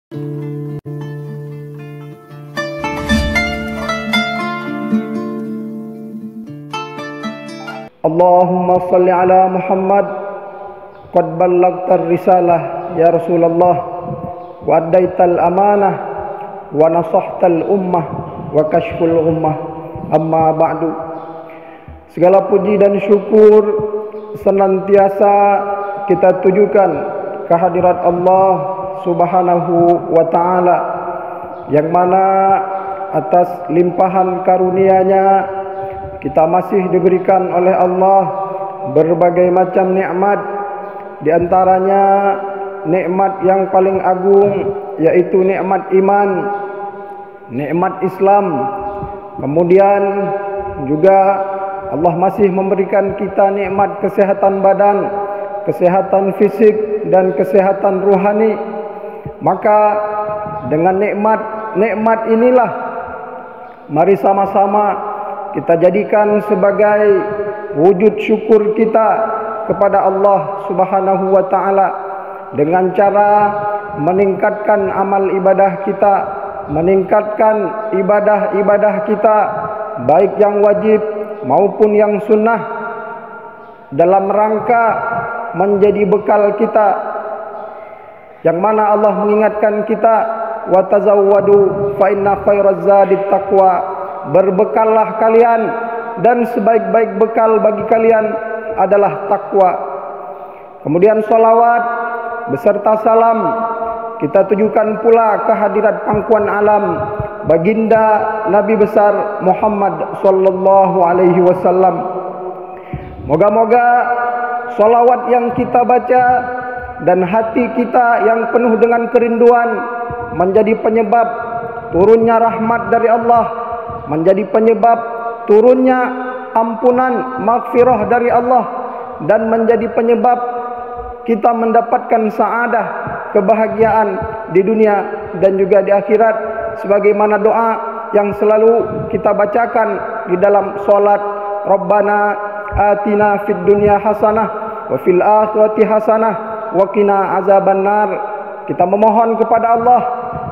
Allahumma salli ala Muhammad. Qad ballaghtar risalah ya Rasulullah, wa addaital amanah, wa nasahtal ummah, wa kashful ummah. Amma ba'du. Segala puji dan syukur senantiasa kita tujukan kehadirat Allah Subhanahu wa ta'ala, yang mana atas limpahan karunia-Nya kita masih diberikan oleh Allah berbagai macam nikmat. Di antaranya nikmat yang paling agung yaitu nikmat iman, nikmat Islam. Kemudian juga Allah masih memberikan kita nikmat kesehatan badan, kesehatan fisik dan kesehatan rohani. Maka dengan nikmat inilah mari sama-sama kita jadikan sebagai wujud syukur kita kepada Allah Subhanahu wa ta'ala dengan cara meningkatkan amal ibadah kita, meningkatkan ibadah-ibadah kita, baik yang wajib maupun yang sunnah, dalam rangka menjadi bekal kita, yang mana Allah mengingatkan kita, wa tazawwadu fa inna khairaz zadit taqwa, berbekallah kalian dan sebaik-baik bekal bagi kalian adalah takwa. Kemudian salawat beserta salam kita tujukan pula kehadirat pangkuan alam baginda Nabi besar Muhammad sallallahu alaihi wasallam. Moga-moga salawat yang kita baca dan hati kita yang penuh dengan kerinduan menjadi penyebab turunnya rahmat dari Allah, menjadi penyebab turunnya ampunan maghfirah dari Allah, dan menjadi penyebab kita mendapatkan saadah, kebahagiaan di dunia dan juga di akhirat, sebagaimana doa yang selalu kita bacakan di dalam salat, Rabbana atina fid dunya hasanah wa fil akhirati hasanah wa qina azabannar. Kita memohon kepada Allah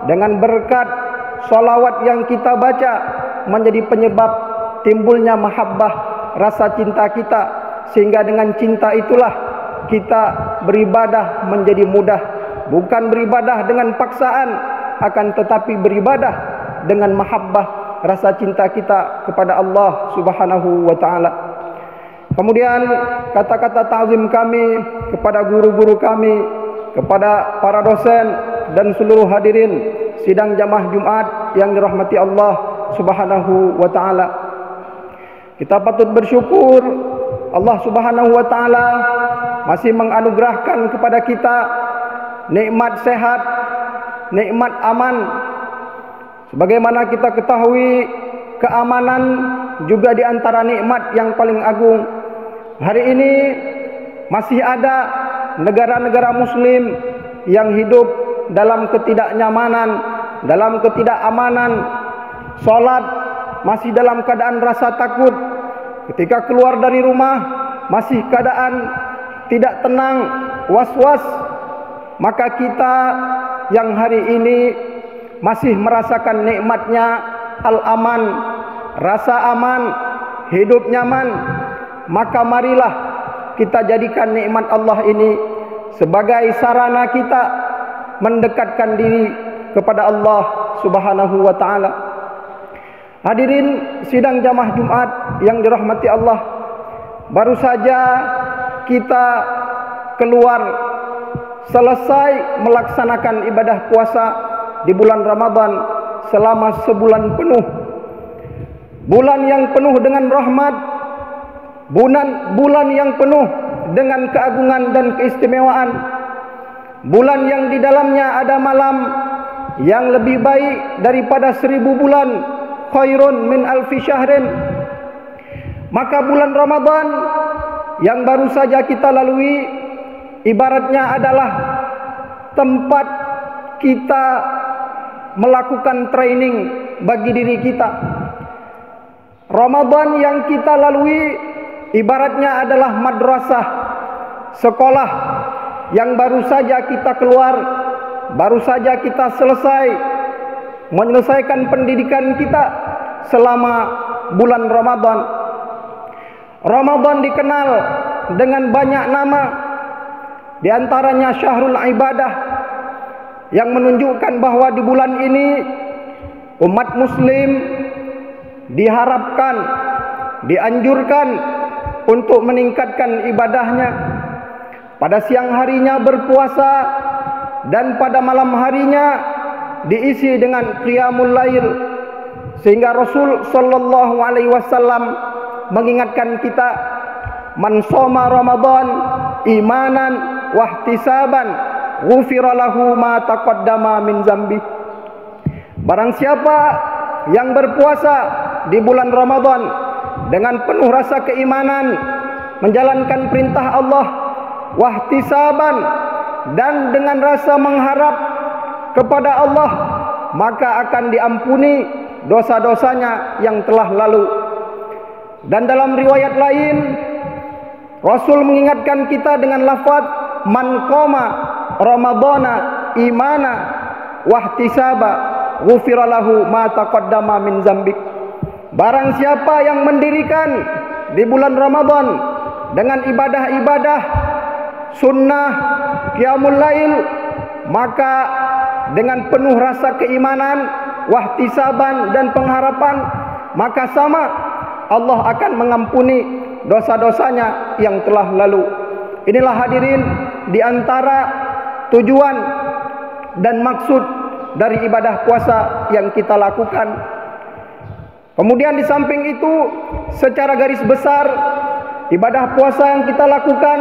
dengan berkat salawat yang kita baca menjadi penyebab timbulnya mahabbah, rasa cinta kita, sehingga dengan cinta itulah kita beribadah menjadi mudah, bukan beribadah dengan paksaan, akan tetapi beribadah dengan mahabbah, rasa cinta kita kepada Allah Subhanahu wa ta'ala. Kemudian kata-kata ta'zim kami kepada guru-guru kami, kepada para dosen dan seluruh hadirin sidang jamaah Jumat yang dirahmati Allah Subhanahu wa ta'ala. Kita patut bersyukur Allah Subhanahu wa ta'ala masih menganugerahkan kepada kita nikmat sehat, nikmat aman. Sebagaimana kita ketahui, keamanan juga di antara nikmat yang paling agung. Hari ini masih ada negara-negara muslim yang hidup dalam ketidaknyamanan, dalam ketidakamanan. Salat masih dalam keadaan rasa takut. Ketika keluar dari rumah masih keadaan tidak tenang, was-was. Maka kita yang hari ini masih merasakan nikmatnya al-aman, rasa aman, hidup nyaman, maka marilah kita jadikan nikmat Allah ini sebagai sarana kita mendekatkan diri kepada Allah Subhanahu wa ta'ala. Hadirin sidang jamaah Jumat yang dirahmati Allah, baru saja kita keluar selesai melaksanakan ibadah puasa di bulan Ramadan selama sebulan penuh. Bulan yang penuh dengan rahmat, bulan yang penuh dengan keagungan dan keistimewaan, bulan yang di dalamnya ada malam yang lebih baik daripada 1000 bulan, khairun min alfi syahrin. Maka bulan Ramadan yang baru saja kita lalui ibaratnya adalah tempat kita melakukan training bagi diri kita. Ramadan yang kita lalui ibaratnya adalah madrasah, sekolah yang baru saja kita keluar baru saja kita menyelesaikan pendidikan kita selama bulan Ramadan. Ramadan dikenal dengan banyak nama, di antaranya Syahrul Ibadah, yang menunjukkan bahwa di bulan ini umat muslim diharapkan, dianjurkan untuk meningkatkan ibadahnya. Pada siang harinya berpuasa dan pada malam harinya diisi dengan qiyamul lail, sehingga Rasul sallallahu alaihi wasallam mengingatkan kita, man shoma Ramadan imanan wahtisaban ghufira lahu ma taqaddama min dzambi. Barang siapa yang berpuasa di bulan Ramadan dengan penuh rasa keimanan, menjalankan perintah Allah, wahtisaban, dan dengan rasa mengharap kepada Allah, maka akan diampuni dosa-dosanya yang telah lalu. Dan dalam riwayat lain, Rasul mengingatkan kita dengan lafaz man qama ramadhana imana wahtisaba ghufira lahu ma taqaddama min dzambik. Barang siapa yang mendirikan di bulan Ramadan dengan ibadah-ibadah sunnah qiyamul lail, maka dengan penuh rasa keimanan, wahtisaban, dan pengharapan, maka sama Allah akan mengampuni dosa-dosanya yang telah lalu. Inilah hadirin di antara tujuan dan maksud dari ibadah puasa yang kita lakukan. Kemudian di samping itu, secara garis besar, ibadah puasa yang kita lakukan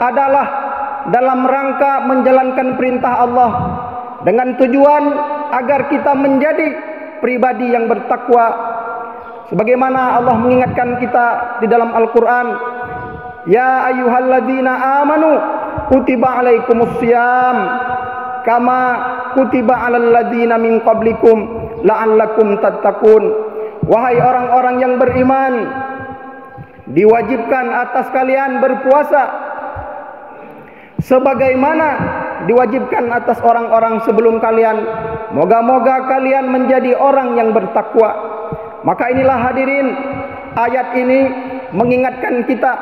adalah dalam rangka menjalankan perintah Allah dengan tujuan agar kita menjadi pribadi yang bertakwa. Sebagaimana Allah mengingatkan kita di dalam Al-Quran, ya ayyuhalladzina amanu kutiba alaikumussyam kama kutiba alal ladzina min qablikum la'allakum tattaqun. Wahai orang-orang yang beriman, diwajibkan atas kalian berpuasa sebagaimana diwajibkan atas orang-orang sebelum kalian. Moga-moga kalian menjadi orang yang bertakwa. Maka inilah hadirin, ayat ini mengingatkan kita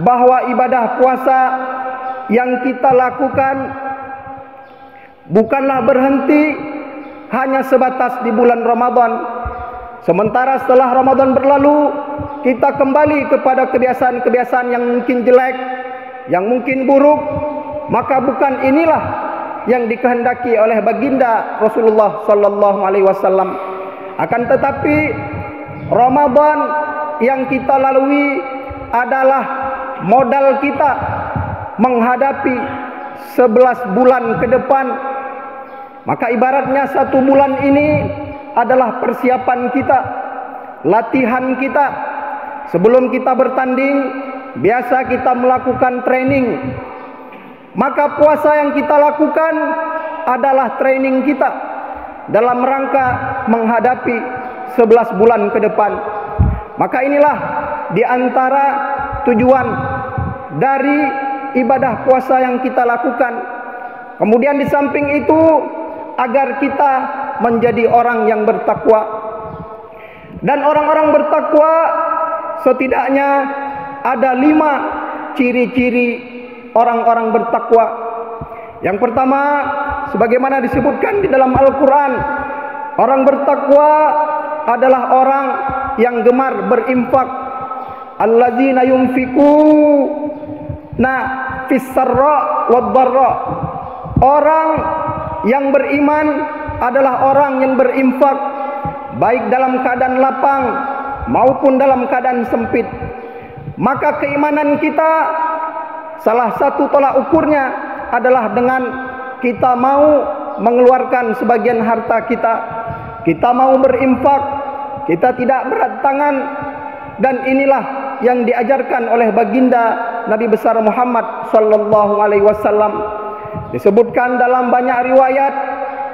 bahwa ibadah puasa yang kita lakukan bukanlah berhenti hanya sebatas di bulan Ramadan. Sementara setelah Ramadan berlalu, kita kembali kepada kebiasaan-kebiasaan yang mungkin jelek, yang mungkin buruk, maka bukan inilah yang dikehendaki oleh baginda Rasulullah sallallahu alaihi wasallam. Akan tetapi Ramadan yang kita lalui adalah modal kita menghadapi 11 bulan ke depan. Maka ibaratnya 1 bulan ini adalah persiapan kita, latihan kita. Sebelum kita bertanding, biasa kita melakukan training. Maka puasa yang kita lakukan adalah training kita dalam rangka menghadapi 11 bulan ke depan. Maka inilah di antara tujuan dari ibadah puasa yang kita lakukan. Kemudian di samping itu, agar kita menjadi orang yang bertakwa. Dan orang-orang bertakwa setidaknya ada 5 ciri-ciri orang-orang bertakwa. Yang pertama, sebagaimana disebutkan di dalam Al-Quran, orang bertakwa adalah orang yang gemar berinfak. Alladzina yunfikuna fis-sarra wad-dharra. Orang yang beriman adalah orang yang berinfak baik dalam keadaan lapang maupun dalam keadaan sempit. Maka keimanan kita, salah satu tolak ukurnya adalah dengan kita mau mengeluarkan sebagian harta kita, kita mau berinfak, kita tidak berat tangan. Dan inilah yang diajarkan oleh baginda Nabi besar Muhammad sallallahu alaihi wasallam. Disebutkan dalam banyak riwayat,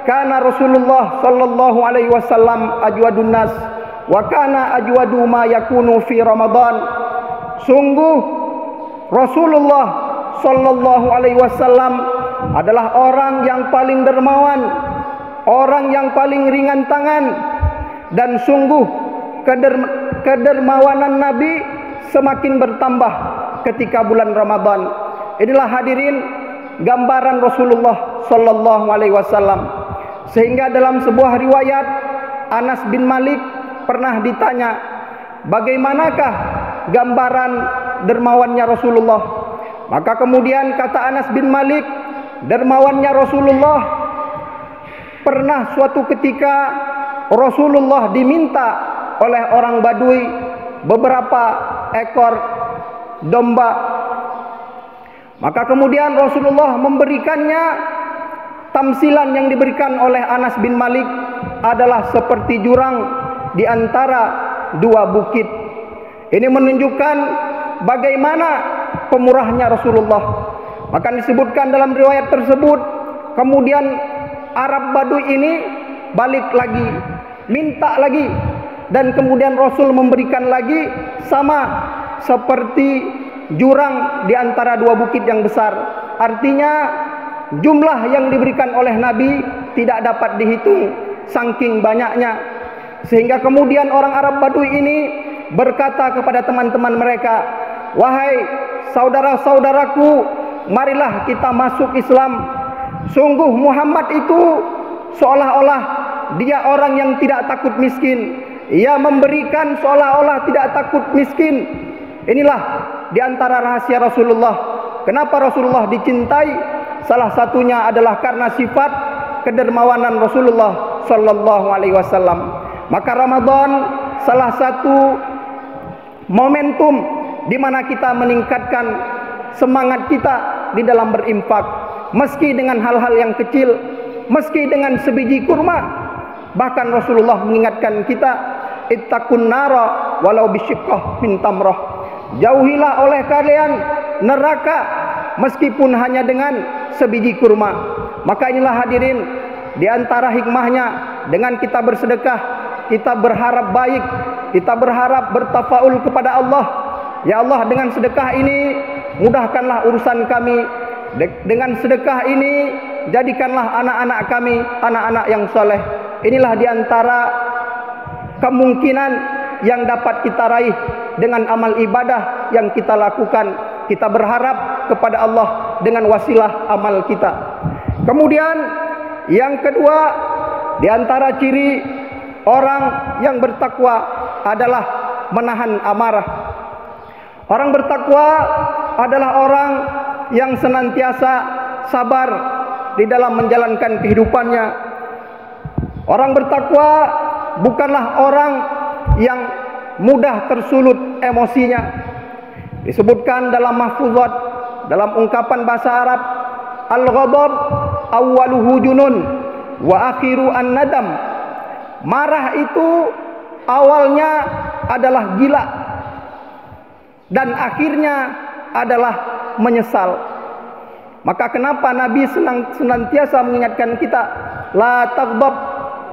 kana Rasulullah sallallahu alaihi wasallam ajwadun nas wa kana ajwadu ma yakunu fi Ramadan. Sungguh Rasulullah sallallahu alaihi wasallam adalah orang yang paling dermawan, orang yang paling ringan tangan, dan sungguh kedermawanan Nabi semakin bertambah ketika bulan Ramadan. Inilah hadirin gambaran Rasulullah sallallahu alaihi wasallam. Sehingga dalam sebuah riwayat Anas bin Malik pernah ditanya, bagaimanakah gambaran dermawannya Rasulullah? Maka kemudian kata Anas bin Malik, dermawannya Rasulullah, pernah suatu ketika Rasulullah diminta oleh orang Badui beberapa ekor domba. Maka kemudian Rasulullah memberikannya. Tamsilan yang diberikan oleh Anas bin Malik adalah seperti jurang di antara dua bukit. Ini menunjukkan bagaimana pemurahnya Rasulullah. Maka disebutkan dalam riwayat tersebut, kemudian Arab Badui ini balik lagi, minta lagi, dan kemudian Rasul memberikan lagi sama seperti jurang di antara dua bukit yang besar. Artinya jumlah yang diberikan oleh Nabi tidak dapat dihitung saking banyaknya. Sehingga kemudian orang Arab Badui ini berkata kepada teman-teman mereka, wahai saudara-saudaraku, marilah kita masuk Islam. Sungguh Muhammad itu seolah-olah dia orang yang tidak takut miskin. Ia memberikan seolah-olah tidak takut miskin. Inilah di antara rahasia Rasulullah. Kenapa Rasulullah dicintai? Salah satunya adalah karena sifat kedermawanan Rasulullah sallallahu alaihi wasallam. Maka Ramadan salah satu momentum di mana kita meningkatkan semangat kita di dalam berinfak, meski dengan hal-hal yang kecil, meski dengan sebiji kurma. Bahkan Rasulullah mengingatkan kita, ittaqun nara walau bisyiqqah min tamrah. Jauhilah oleh kalian neraka meskipun hanya dengan sebiji kurma. Maka inilah hadirin, di antara hikmahnya dengan kita bersedekah, kita berharap baik, kita berharap bertafaul kepada Allah. Ya Allah, dengan sedekah ini mudahkanlah urusan kami. Dengan sedekah ini jadikanlah anak-anak kami anak-anak yang soleh. Inilah di antara kemungkinan yang dapat kita raih dengan amal ibadah yang kita lakukan. Kita berharap kepada Allah dengan wasilah amal kita. Kemudian yang kedua, di antara ciri orang yang bertakwa adalah menahan amarah. Orang bertakwa adalah orang yang senantiasa sabar di dalam menjalankan kehidupannya. Orang bertakwa bukanlah orang yang mudah tersulut emosinya. Disebutkan dalam mahfuzat, dalam ungkapan bahasa Arab, al-ghadab awwaluhu junun wa akhiru an-nadam. Marah itu awalnya adalah gila dan akhirnya adalah menyesal. Maka kenapa Nabi senantiasa mengingatkan kita, la taghdab,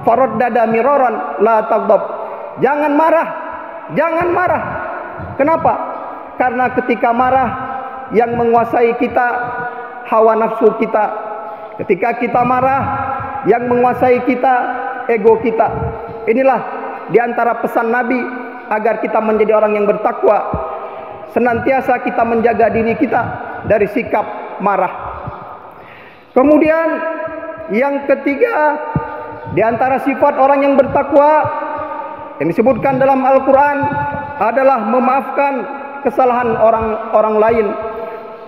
faraddada miraran, la taghdab. Jangan marah, jangan marah. Kenapa? Karena ketika marah yang menguasai kita hawa nafsu kita. Ketika kita marah yang menguasai kita ego kita. Inilah di antara pesan Nabi agar kita menjadi orang yang bertakwa. Senantiasa kita menjaga diri kita dari sikap marah. Kemudian yang ketiga, di antara sifat orang yang bertakwa yang disebutkan dalam Al-Quran adalah memaafkan kesalahan orang lain.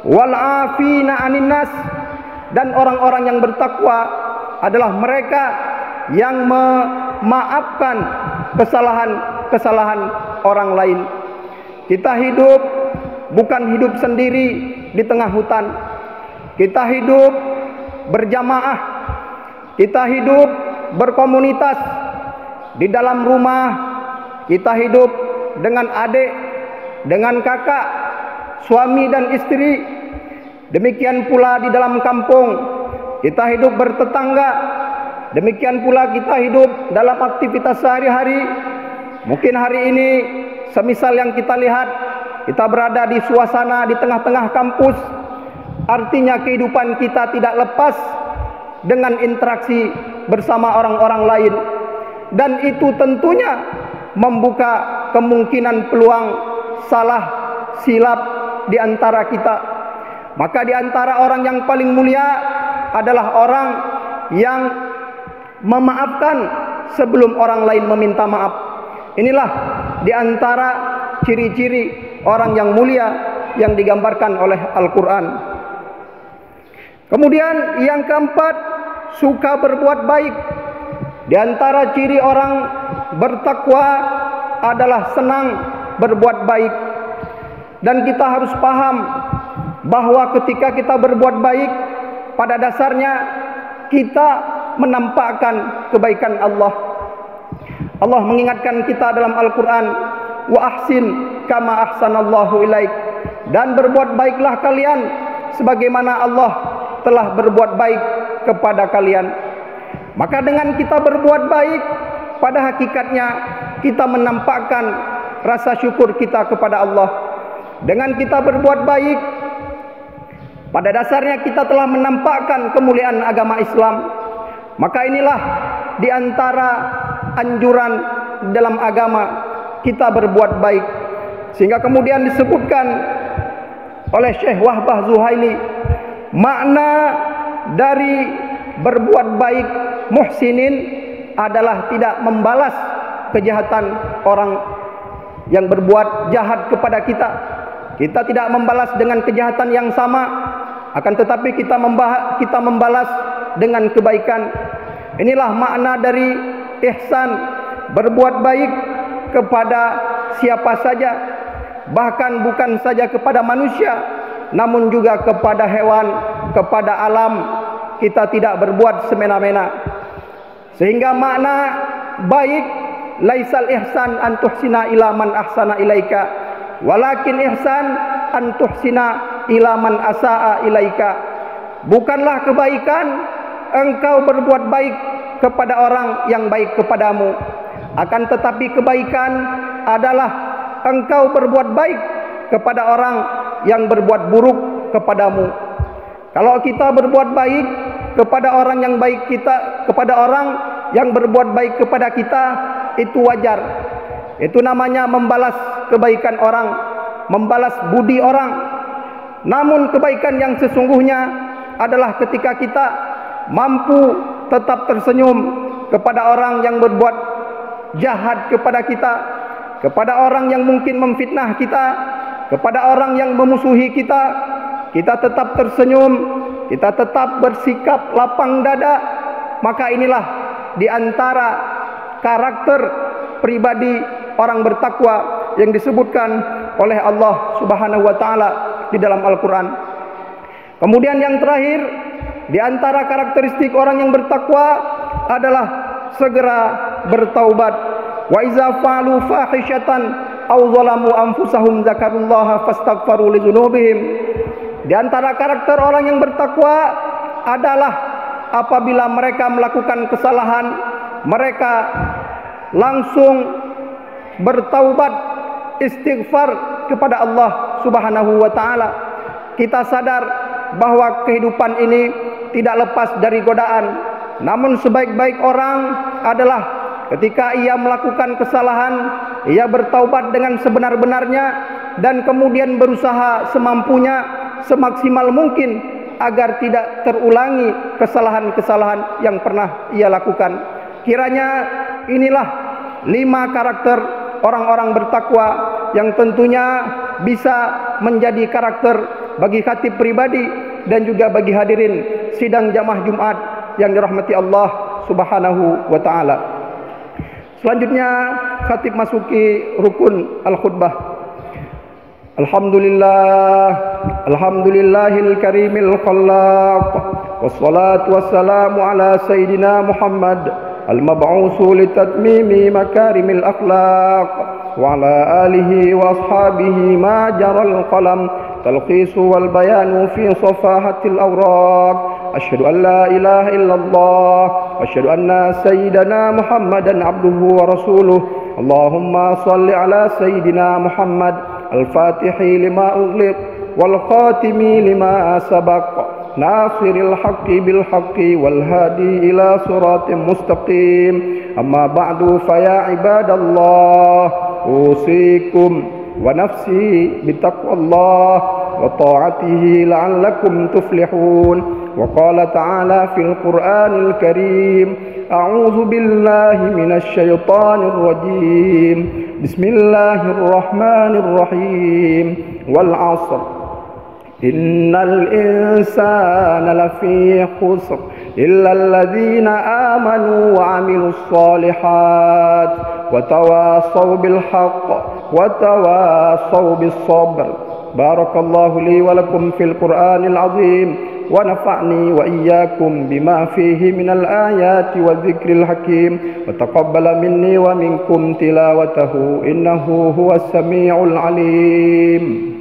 Wal afina anin nas, dan orang-orang yang bertakwa adalah mereka yang memaafkan kesalahan orang lain. Kita hidup bukan hidup sendiri di tengah hutan. Kita hidup berjamaah. Kita hidup berkomunitas. Di dalam rumah kita hidup dengan adik, dengan kakak, suami dan istri. Demikian pula di dalam kampung kita hidup bertetangga. Demikian pula kita hidup dalam aktivitas sehari-hari. Mungkin hari ini semisal yang kita lihat, kita berada di suasana di tengah-tengah kampus. Artinya kehidupan kita tidak lepas dengan interaksi bersama orang-orang lain, dan itu tentunya membuka kemungkinan peluang salah silap di antara kita. Maka di antara orang yang paling mulia adalah orang yang memaafkan sebelum orang lain meminta maaf. Inilah di antara ciri-ciri orang yang mulia yang digambarkan oleh Al-Quran. Kemudian yang keempat, suka berbuat baik. Di antara ciri orang bertakwa adalah senang berbuat baik. Dan kita harus paham bahwa ketika kita berbuat baik, pada dasarnya kita menampakkan kebaikan Allah. Allah mengingatkan kita dalam Al-Quran, wa ahsin kama ahsanallahu ilaik, dan berbuat baiklah kalian sebagaimana Allah telah berbuat baik kepada kalian. Maka dengan kita berbuat baik, pada hakikatnya kita menampakkan rasa syukur kita kepada Allah. Dengan kita berbuat baik, pada dasarnya kita telah menampakkan kemuliaan agama Islam. Maka inilah di antara anjuran dalam agama kita berbuat baik. Sehingga kemudian disebutkan oleh Syekh Wahbah Zuhaili, makna dari berbuat baik muhsinin adalah tidak membalas kejahatan orang yang berbuat jahat kepada kita. Kita tidak membalas dengan kejahatan yang sama, akan tetapi kita membalas dengan kebaikan. Inilah makna dari ihsan, berbuat baik kepada siapa saja, bahkan bukan saja kepada manusia, namun juga kepada hewan, kepada alam. Kita tidak berbuat semena-mena. Sehingga makna baik, laisal ihsan an tuhsina ila man ahsana ilaika, walakin ihsan an tuhsina ila man asaa ilaika. Bukanlah kebaikan engkau berbuat baik kepada orang yang baik kepadamu, akan tetapi kebaikan adalah engkau berbuat baik kepada orang yang berbuat buruk kepadamu. Kalau kita berbuat baik kepada orang yang baik kita, kepada orang yang berbuat baik kepada kita, itu wajar. Itu namanya membalas kebaikan orang, membalas budi orang. Namun kebaikan yang sesungguhnya adalah ketika kita mampu tetap tersenyum kepada orang yang berbuat jahat kepada kita, kepada orang yang mungkin memfitnah kita, kepada orang yang memusuhi kita. Kita tetap tersenyum, kita tetap bersikap lapang dada. Maka inilah di antara karakter pribadi orang bertakwa yang disebutkan oleh Allah Subhanahu wa taala di dalam Al-Quran. Kemudian yang terakhir, di antara karakteristik orang yang bertakwa adalah segera bertaubat. Wa iza fa'alu fahishatan aw zalamu anfusahum dzakarullaha fastaghfaru lidzunubihim. Di antara karakter orang yang bertakwa adalah apabila mereka melakukan kesalahan, mereka langsung bertaubat, istighfar kepada Allah Subhanahu wa taala. Kita sadar bahwa kehidupan ini tidak lepas dari godaan. Namun sebaik-baik orang adalah ketika ia melakukan kesalahan, ia bertaubat dengan sebenar-benarnya dan kemudian berusaha semampunya, semaksimal mungkin agar tidak terulangi kesalahan-kesalahan yang pernah ia lakukan. Kiranya inilah 5 karakter orang-orang bertakwa yang tentunya bisa menjadi karakter bagi khatib pribadi dan juga bagi hadirin sidang jamaah Jumat yang dirahmati Allah Subhanahu wa taala. Selanjutnya khatib masuki rukun al-khutbah. Alhamdulillahil karimil khallaq, wassalatu wassalamu ala sayyidina Muhammad al-mab'usu litatmimi makarimil akhlaq, wa ala alihi wa ashabihi ma jaral qalam, talqisu wal bayanu fi safahatil awraq. Asyhadu an la ilaha illallah wa asyhadu anna sayyidana Muhammadan abduhu wa rasuluh. Allahumma salli ala sayyidina Muhammad al-fatihi lima ughliq والخاتم لما سبق ناصر الحق بالحق والهادي إلى صراط مستقيم. أما بعد فيا عباد الله أوصيكم ونفسي بتقوى الله وطاعته لعلكم تفلحون. وقال تعالى في القرآن الكريم: أعوذ بالله من الشيطان الرجيم، بسم الله الرحمن الرحيم، والعصر إن الإنسان لفي خسر إلا الذين آمنوا وعملوا الصالحات وتواصوا بالحق وتواصوا بالصبر. بارك الله لي ولكم في القرآن العظيم، ونفعني وإياكم بما فيه من الآيات والذكر الحكيم، وتقبل مني ومنكم تلاوته إنه هو السميع العليم.